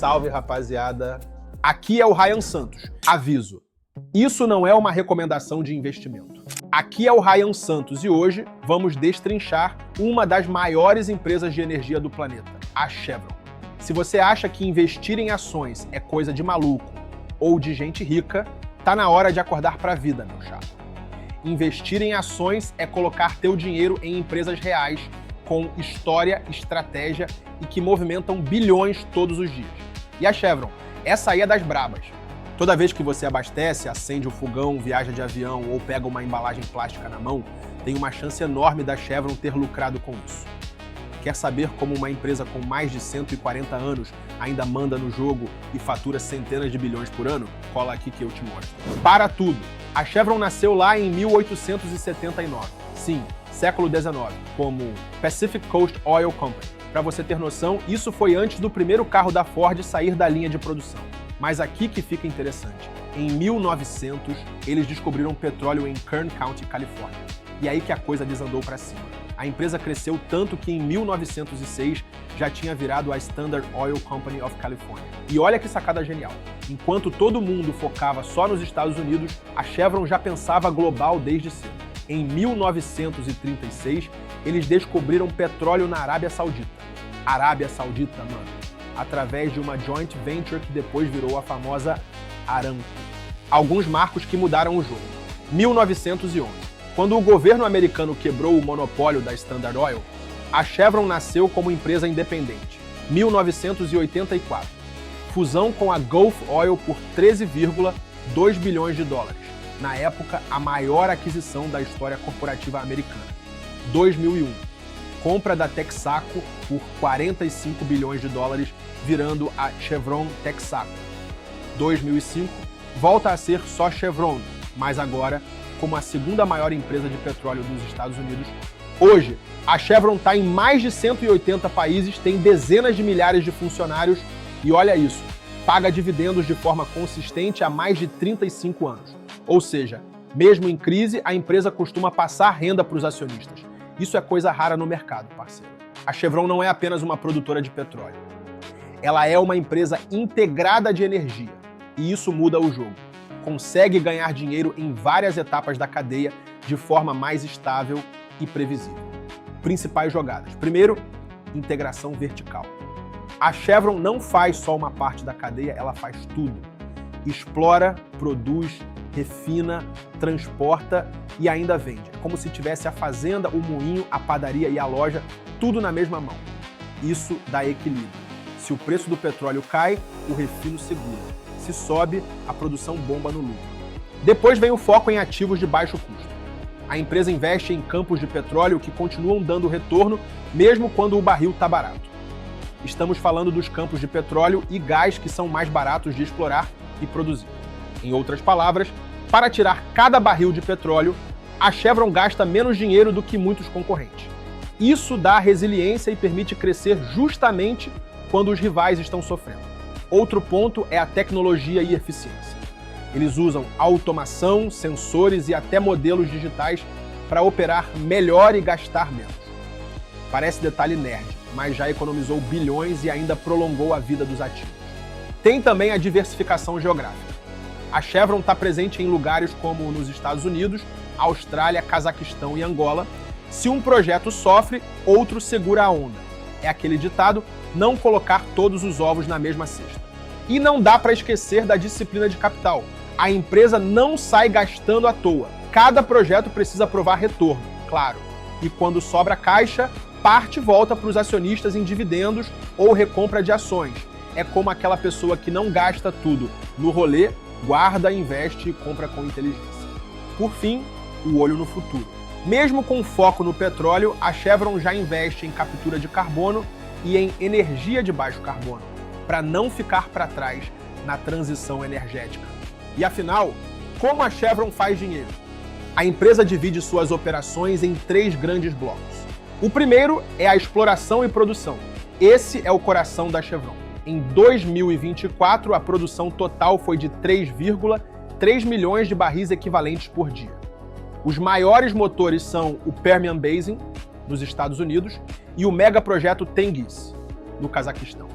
Salve, rapaziada. Aqui é o Ryan Santos. Aviso, isso não é uma recomendação de investimento. Aqui é o Ryan Santos e hoje vamos destrinchar uma das maiores empresas de energia do planeta, a Chevron. Se você acha que investir em ações é coisa de maluco ou de gente rica, tá na hora de acordar pra vida, meu chapa. Investir em ações é colocar teu dinheiro em empresas reais, com história, estratégia e que movimentam bilhões todos os dias. E a Chevron, essa aí é das brabas. Toda vez que você abastece, acende o fogão, viaja de avião ou pega uma embalagem plástica na mão, tem uma chance enorme da Chevron ter lucrado com isso. Quer saber como uma empresa com mais de 140 anos ainda manda no jogo e fatura centenas de bilhões por ano? Cola aqui que eu te mostro. Para tudo! A Chevron nasceu lá em 1879. Sim, século XIX, como Pacific Coast Oil Company. Para você ter noção, isso foi antes do primeiro carro da Ford sair da linha de produção. Mas aqui que fica interessante. Em 1900, eles descobriram petróleo em Kern County, Califórnia. E aí que a coisa desandou para cima. A empresa cresceu tanto que em 1906 já tinha virado a Standard Oil Company of California. E olha que sacada genial. Enquanto todo mundo focava só nos Estados Unidos, a Chevron já pensava global desde cedo. Em 1936, eles descobriram petróleo na Arábia Saudita. Arábia Saudita, mano. Através de uma joint venture que depois virou a famosa Aramco. Alguns marcos que mudaram o jogo. 1911. Quando o governo americano quebrou o monopólio da Standard Oil, a Chevron nasceu como empresa independente. 1984. Fusão com a Gulf Oil por 13,2 bilhões de dólares. Na época, a maior aquisição da história corporativa americana. 2001. Compra da Texaco por 45 bilhões de dólares, virando a Chevron Texaco. 2005. Volta a ser só Chevron, mas agora como a segunda maior empresa de petróleo dos Estados Unidos. Hoje, a Chevron está em mais de 180 países, tem dezenas de milhares de funcionários e olha isso, paga dividendos de forma consistente há mais de 35 anos. Ou seja, mesmo em crise, a empresa costuma passar renda para os acionistas. Isso é coisa rara no mercado, parceiro. A Chevron não é apenas uma produtora de petróleo. Ela é uma empresa integrada de energia e isso muda o jogo. Consegue ganhar dinheiro em várias etapas da cadeia de forma mais estável e previsível. Principais jogadas. Primeiro, integração vertical. A Chevron não faz só uma parte da cadeia, ela faz tudo. Explora, produz, refina, transporta e ainda vende. É como se tivesse a fazenda, o moinho, a padaria e a loja, tudo na mesma mão. Isso dá equilíbrio. Se o preço do petróleo cai, o refino segura. Se sobe, a produção bomba no lucro. Depois vem o foco em ativos de baixo custo. A empresa investe em campos de petróleo que continuam dando retorno mesmo quando o barril está barato. Estamos falando dos campos de petróleo e gás que são mais baratos de explorar e produzir. Em outras palavras, para tirar cada barril de petróleo, a Chevron gasta menos dinheiro do que muitos concorrentes. Isso dá resiliência e permite crescer justamente quando os rivais estão sofrendo. Outro ponto é a tecnologia e eficiência. Eles usam automação, sensores e até modelos digitais para operar melhor e gastar menos. Parece detalhe nerd, mas já economizou bilhões e ainda prolongou a vida dos ativos. Tem também a diversificação geográfica. A Chevron está presente em lugares como nos Estados Unidos, Austrália, Cazaquistão e Angola. Se um projeto sofre, outro segura a onda. É aquele ditado, não colocar todos os ovos na mesma cesta. E não dá para esquecer da disciplina de capital. A empresa não sai gastando à toa. Cada projeto precisa provar retorno, claro. E quando sobra caixa, parte volta para os acionistas em dividendos ou recompra de ações. É como aquela pessoa que não gasta tudo no rolê, guarda, investe e compra com inteligência. Por fim, o olho no futuro. Mesmo com foco no petróleo, a Chevron já investe em captura de carbono e em energia de baixo carbono, para não ficar para trás na transição energética. E afinal, como a Chevron faz dinheiro? A empresa divide suas operações em 3 grandes blocos. O primeiro é a exploração e produção. Esse é o coração da Chevron. Em 2024, a produção total foi de 3,3 milhões de barris equivalentes por dia. Os maiores motores são o Permian Basin, nos Estados Unidos, e o megaprojeto Tengiz, no Cazaquistão.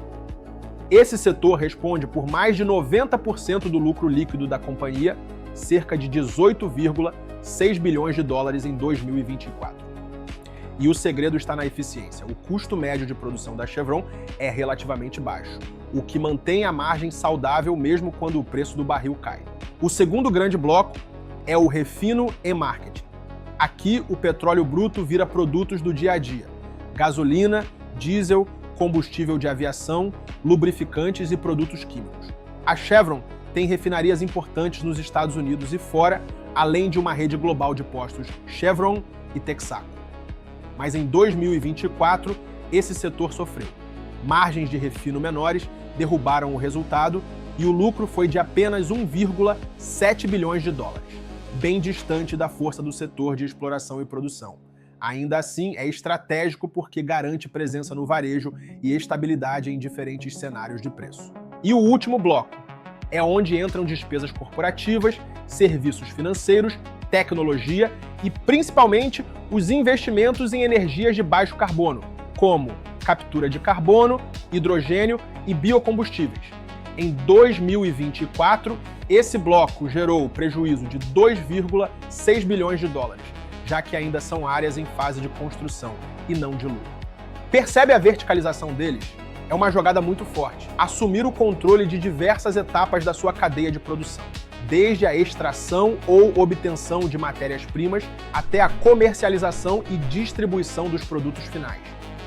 Esse setor responde por mais de 90% do lucro líquido da companhia, cerca de 18,6 bilhões de dólares em 2024. E o segredo está na eficiência. O custo médio de produção da Chevron é relativamente baixo, o que mantém a margem saudável mesmo quando o preço do barril cai. O segundo grande bloco é o refino e marketing. Aqui, o petróleo bruto vira produtos do dia a dia: gasolina, diesel, combustível de aviação, lubrificantes e produtos químicos. A Chevron tem refinarias importantes nos Estados Unidos e fora, além de uma rede global de postos Chevron e Texaco. Mas em 2024, esse setor sofreu. Margens de refino menores derrubaram o resultado e o lucro foi de apenas 1,7 bilhões de dólares, bem distante da força do setor de exploração e produção. Ainda assim, é estratégico porque garante presença no varejo e estabilidade em diferentes cenários de preço. E o último bloco é onde entram despesas corporativas, serviços financeiros, tecnologia e, principalmente, os investimentos em energias de baixo carbono, como captura de carbono, hidrogênio e biocombustíveis. Em 2024, esse bloco gerou prejuízo de 2,6 bilhões de dólares, já que ainda são áreas em fase de construção e não de lucro. Percebe a verticalização deles? É uma jogada muito forte. Assumir o controle de diversas etapas da sua cadeia de produção, desde a extração ou obtenção de matérias-primas até a comercialização e distribuição dos produtos finais.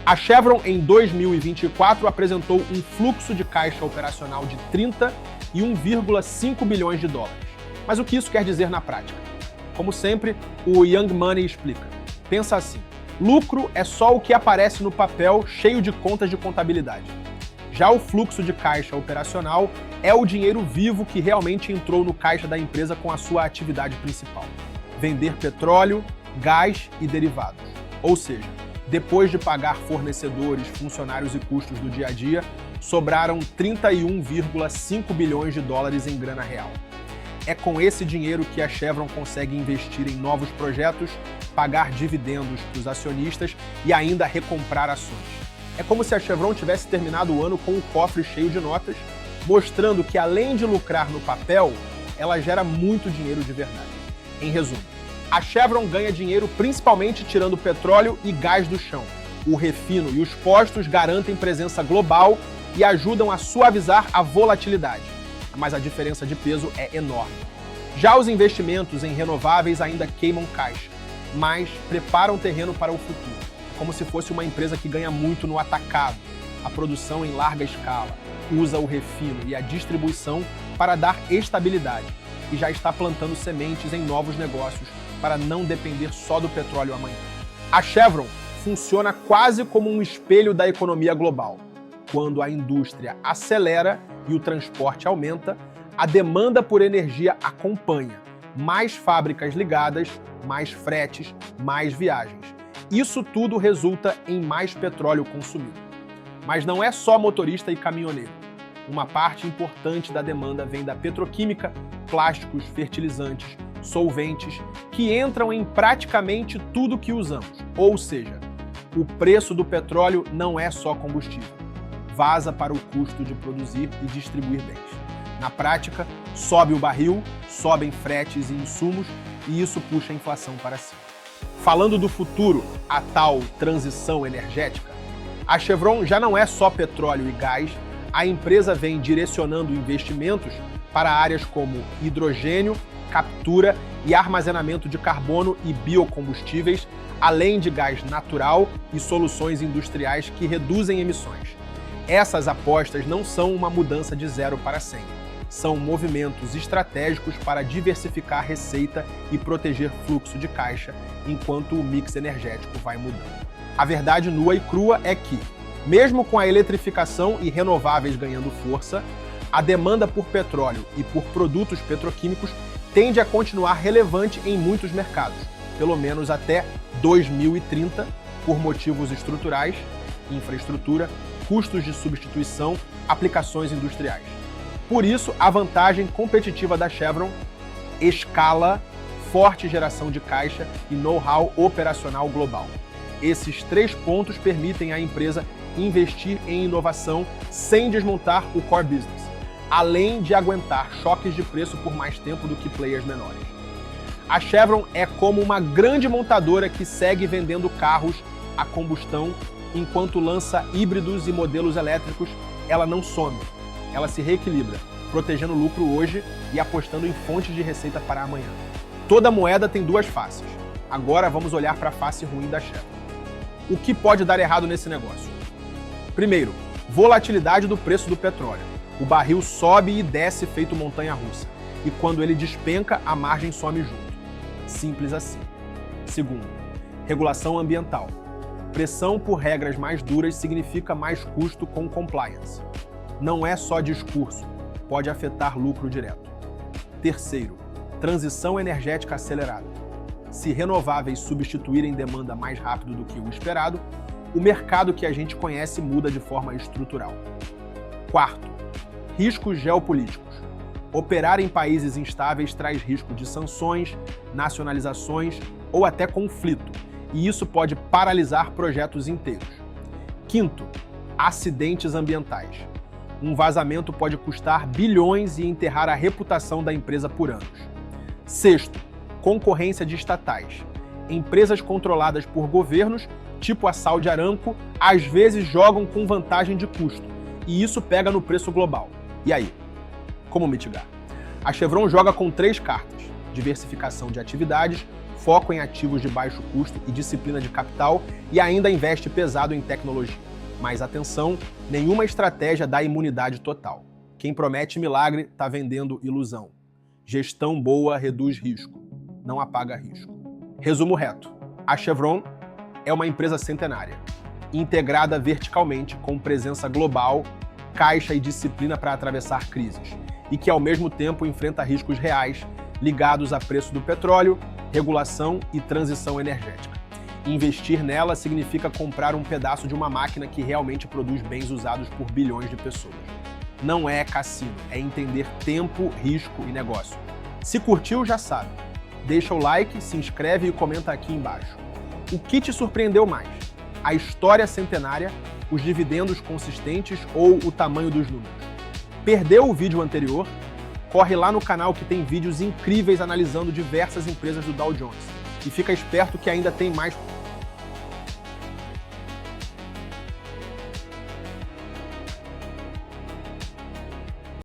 A Chevron, em 2024, apresentou um fluxo de caixa operacional de 31,5 bilhões de dólares. Mas o que isso quer dizer na prática? Como sempre, o Young Money explica. Pensa assim: lucro é só o que aparece no papel cheio de contas de contabilidade. Já o fluxo de caixa operacional é o dinheiro vivo que realmente entrou no caixa da empresa com a sua atividade principal: vender petróleo, gás e derivados. Ou seja, depois de pagar fornecedores, funcionários e custos do dia a dia, sobraram 31,5 bilhões de dólares em grana real. É com esse dinheiro que a Chevron consegue investir em novos projetos, pagar dividendos para os acionistas e ainda recomprar ações. É como se a Chevron tivesse terminado o ano com um cofre cheio de notas, mostrando que, além de lucrar no papel, ela gera muito dinheiro de verdade. Em resumo, a Chevron ganha dinheiro principalmente tirando petróleo e gás do chão. O refino e os postos garantem presença global e ajudam a suavizar a volatilidade. Mas a diferença de peso é enorme. Já os investimentos em renováveis ainda queimam caixa, mas preparam terreno para o futuro, como se fosse uma empresa que ganha muito no atacado, a produção em larga escala, usa o refino e a distribuição para dar estabilidade e já está plantando sementes em novos negócios para não depender só do petróleo amanhã. A Chevron funciona quase como um espelho da economia global. Quando a indústria acelera e o transporte aumenta, a demanda por energia acompanha. Mais fábricas ligadas, mais fretes, mais viagens. Isso tudo resulta em mais petróleo consumido. Mas não é só motorista e caminhoneiro. Uma parte importante da demanda vem da petroquímica, plásticos, fertilizantes, solventes, que entram em praticamente tudo que usamos. Ou seja, o preço do petróleo não é só combustível. Vaza para o custo de produzir e distribuir bens. Na prática, sobe o barril, sobem fretes e insumos e isso puxa a inflação para cima. Falando do futuro, a tal transição energética, a Chevron já não é só petróleo e gás, a empresa vem direcionando investimentos para áreas como hidrogênio, captura e armazenamento de carbono e biocombustíveis, além de gás natural e soluções industriais que reduzem emissões. Essas apostas não são uma mudança de 0 para 100. São movimentos estratégicos para diversificar a receita e proteger fluxo de caixa enquanto o mix energético vai mudando. A verdade nua e crua é que, mesmo com a eletrificação e renováveis ganhando força, a demanda por petróleo e por produtos petroquímicos tende a continuar relevante em muitos mercados, pelo menos até 2030, por motivos estruturais, infraestrutura, custos de substituição, aplicações industriais. Por isso, a vantagem competitiva da Chevron: escala, forte geração de caixa e know-how operacional global. Esses 3 pontos permitem à empresa investir em inovação sem desmontar o core business, além de aguentar choques de preço por mais tempo do que players menores. A Chevron é como uma grande montadora que segue vendendo carros a combustão enquanto lança híbridos e modelos elétricos. Ela não some, ela se reequilibra, protegendo o lucro hoje e apostando em fontes de receita para amanhã. Toda moeda tem duas faces. Agora vamos olhar para a face ruim da Chevron. O que pode dar errado nesse negócio? Primeiro, volatilidade do preço do petróleo. O barril sobe e desce feito montanha-russa. E quando ele despenca, a margem some junto. Simples assim. Segundo, regulação ambiental. Pressão por regras mais duras significa mais custo com compliance. Não é só discurso, pode afetar lucro direto. Terceiro, transição energética acelerada. Se renováveis substituírem demanda mais rápido do que o esperado, o mercado que a gente conhece muda de forma estrutural. Quarto, riscos geopolíticos. Operar em países instáveis traz risco de sanções, nacionalizações ou até conflito, e isso pode paralisar projetos inteiros. Quinto, acidentes ambientais. Um vazamento pode custar bilhões e enterrar a reputação da empresa por anos. Sexto, concorrência de estatais. Empresas controladas por governos, tipo a Saudi Aramco, às vezes jogam com vantagem de custo, e isso pega no preço global. E aí? Como mitigar? A Chevron joga com 3 cartas: diversificação de atividades, foco em ativos de baixo custo e disciplina de capital, e ainda investe pesado em tecnologia. Mas atenção, nenhuma estratégia dá imunidade total. Quem promete milagre está vendendo ilusão. Gestão boa reduz risco, não apaga risco. Resumo reto: a Chevron é uma empresa centenária, integrada verticalmente com presença global, caixa e disciplina para atravessar crises, e que ao mesmo tempo enfrenta riscos reais ligados a preço do petróleo, regulação e transição energética. Investir nela significa comprar um pedaço de uma máquina que realmente produz bens usados por bilhões de pessoas. Não é cassino, é entender tempo, risco e negócio. Se curtiu, já sabe. Deixa o like, se inscreve e comenta aqui embaixo. O que te surpreendeu mais? A história centenária, os dividendos consistentes ou o tamanho dos números? Perdeu o vídeo anterior? Corre lá no canal que tem vídeos incríveis analisando diversas empresas do Dow Jones. E fica esperto que ainda tem mais